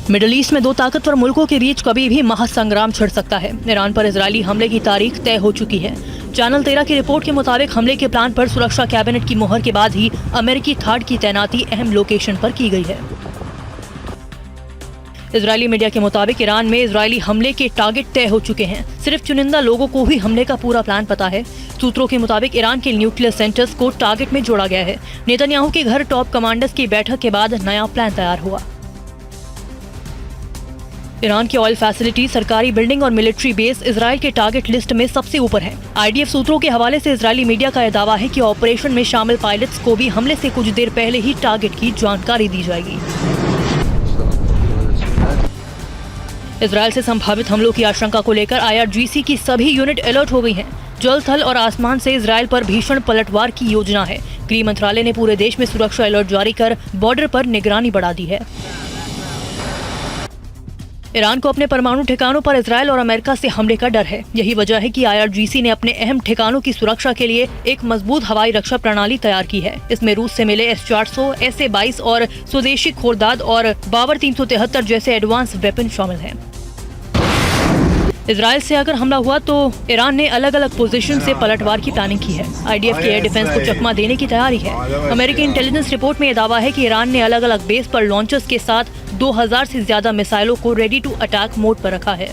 Middle east में दो ताकतवर मुल्कों के बीच कभी भी महासंग्राम छिड़ सकता है। ईरान पर इजरायली हमले की तारीख तय हो चुकी है। चैनल 13 की रिपोर्ट के मुताबिक हमले के प्लान पर सुरक्षा कैबिनेट की मोहर के बाद ही अमेरिकी थाड की तैनाती अहम लोकेशन पर की गई है। इजरायली मीडिया के मुताबिक ईरान में इजरायली हमले के टारगेट तय हो चुके हैं। सिर्फ चुनिंदा लोगों को ही हमले का पूरा प्लान पता है। सूत्रों के मुताबिक ईरान के न्यूक्लियर सेंटर्स को टारगेट में जोड़ा गया है। नेतन्याहू के घर टॉप कमांडर्स की बैठक के बाद नया प्लान तैयार हुआ। ईरान की ऑयल फैसिलिटी, सरकारी बिल्डिंग और मिलिट्री बेस इजरायल के टारगेट लिस्ट में सबसे ऊपर है। IDF सूत्रों के हवाले से इजरायली मीडिया का यह दावा है कि ऑपरेशन में शामिल पायलट्स को भी हमले से कुछ देर पहले ही टारगेट की जानकारी दी जाएगी। इजरायल से संभावित हमलों की आशंका को लेकर IRGC की सभी यूनिट अलर्ट हो गई हैं। जल, थल और आसमान से इजरायल पर भीषण पलटवार की योजना है। गृह मंत्रालय ने पूरे देश में सुरक्षा अलर्ट जारी कर बॉर्डर पर निगरानी बढ़ा दी है। ईरान को अपने परमाणु ठिकानों पर इजरायल और अमेरिका से हमले का डर है। यही वजह है कि IRGC ने अपने अहम ठिकानों की सुरक्षा के लिए एक मजबूत हवाई रक्षा प्रणाली तैयार की है। इसमें रूस से मिले S-400, SA-22 और स्वदेशी खोरदाद और बावर 373 जैसे एडवांस वेपन शामिल हैं। इजरायल से अगर हमला हुआ तो ईरान ने अलग अलग पोजीशन से पलटवार की प्लानिंग की है। IDF के एयर डिफेंस को चकमा देने की तैयारी है। अमेरिकी इंटेलिजेंस रिपोर्ट में यह दावा है कि ईरान ने अलग अलग बेस पर लॉन्चर्स के साथ 2000 से ज्यादा मिसाइलों को रेडी टू अटैक मोड पर रखा है।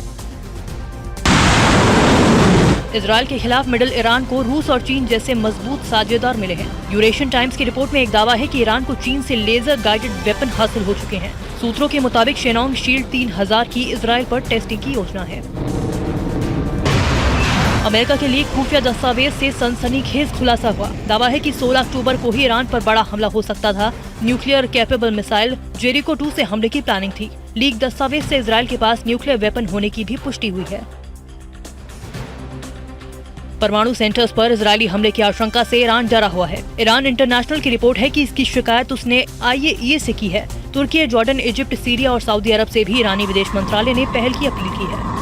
इजरायल के खिलाफ मिडिल ईरान को रूस और चीन जैसे मजबूत साझेदार मिले हैं। यूरेशियन टाइम्स की रिपोर्ट में एक दावा है कि ईरान को चीन से लेजर गाइडेड वेपन हासिल हो चुके हैं। सूत्रों के मुताबिक शेनोंग शील्ड 3000 की इजरायल पर टेस्टिंग की योजना है। अमेरिका के लीक खुफिया दस्तावेज से सनसनीखेज खुलासा हुआ। दावा है कि 16 अक्टूबर को ही ईरान पर बड़ा हमला हो सकता था। न्यूक्लियर कैपेबल मिसाइल जेरिको 2 से हमले की प्लानिंग थी। लीक दस्तावेज से इजरायल के पास न्यूक्लियर वेपन होने की भी पुष्टि हुई है। परमाणु सेंटर्स पर इजरायली हमले की आशंका से ईरान डरा हुआ है। ईरान इंटरनेशनल की रिपोर्ट है कि इसकी शिकायत उसने IAEA से की है। तुर्की, जॉर्डन, इजिप्ट, सीरिया और सऊदी अरब से भी ईरानी विदेश मंत्रालय ने पहल की अपील की है।